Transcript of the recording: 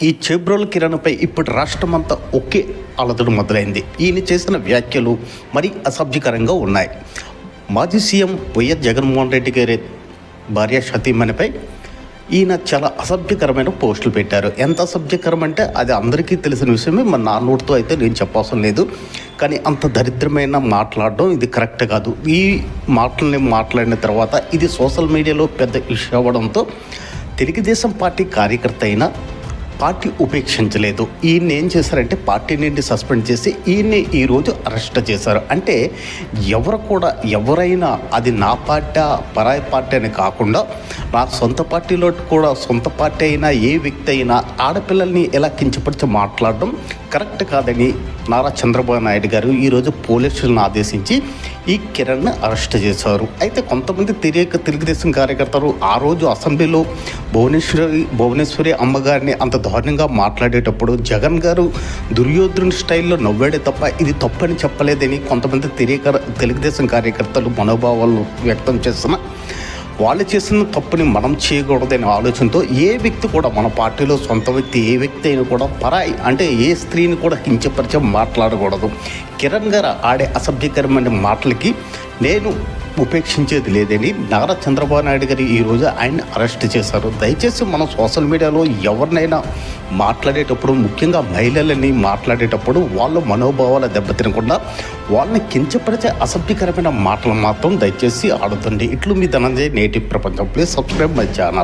ఈ చేబ్రోలు కిరణ్పై ఇప్పుడు రాష్ట్రమంతా ఒకే అలజడి మొదలైంది. ఈయన చేసిన వ్యాఖ్యలు మరీ అసభ్యకరంగా ఉన్నాయి. మాజీ సీఎం వైఎస్ జగన్మోహన్ రెడ్డి గారి భార్య సతీమణిపై ఈయన చాలా అసభ్యకరమైన పోస్టులు పెట్టారు. ఎంత అసభ్యకరం అంటే అది అందరికీ తెలిసిన విషయమే, మరి నా నోటితో అయితే నేను చెప్పవసరం లేదు. కానీ అంత దరిద్రమైన మాట్లాడడం ఇది కరెక్ట్ కాదు. ఈ మాటల్ని మాట్లాడిన తర్వాత ఇది సోషల్ మీడియాలో పెద్ద ఇష్యూ అవ్వడంతో తెలుగుదేశం పార్టీ కార్యకర్త అయిన పార్టీ ఉపేక్షించలేదు. ఈయన్ని ఏం చేశారంటే పార్టీ నుండి సస్పెండ్ చేసి ఈయన్ని ఈరోజు అరెస్ట్ చేశారు. అంటే ఎవరైనా అది నా పార్టీ పరాయి పార్టీ అని కాకుండా నా సొంత పార్టీలో కూడా సొంత పార్టీ అయినా ఏ వ్యక్తి అయినా ఆడపిల్లల్ని ఎలా కించపరిచి మాట్లాడడం కరెక్ట్ కాదని నారా చంద్రబాబు నాయుడు గారు ఈరోజు పోలీసులను ఆదేశించి ఈ కిరణ్ని అరెస్ట్ చేశారు. అయితే కొంతమంది తెలుగుదేశం కార్యకర్తలు ఆ రోజు అసెంబ్లీలో భువనేశ్వరి అమ్మగారిని అంత దారుణంగా మాట్లాడేటప్పుడు జగన్ గారు దుర్యోధన స్టైల్లో నవ్వాడే తప్ప ఇది తప్పని చెప్పలేదని కొంతమంది తెలుగుదేశం కార్యకర్తలు మనోభావాలు వ్యక్తం చేస్తున్న వాళ్ళు చేసిన తప్పుని మనం చేయకూడదనే ఆలోచనతో ఏ వ్యక్తి కూడా మన పార్టీలో సొంత వ్యక్తి ఏ వ్యక్తి అయినా కూడా పరాయి అంటే ఏ స్త్రీని కూడా కించపరిచే మాట్లాడకూడదు. కిరణ్ గారు ఆడే అసభ్యకరమైన మాటలకి నేను ఉపేక్షించేది లేదని నారా చంద్రబాబు నాయుడు గారు ఈరోజు ఆయన్ని అరెస్ట్ చేశారు. దయచేసి మనం సోషల్ మీడియాలో ఎవరినైనా మాట్లాడేటప్పుడు ముఖ్యంగా మహిళలని మాట్లాడేటప్పుడు వాళ్ళ మనోభావాలు దెబ్బతినకుండా వాళ్ళని కించపరిచే అసభ్యకరమైన మాటలు మాత్రం దయచేసి ఆడుతుంది. ఇట్లు మీ ధనంజయ్ నేటివ్ ప్రపంచం. Please subscribe my channel.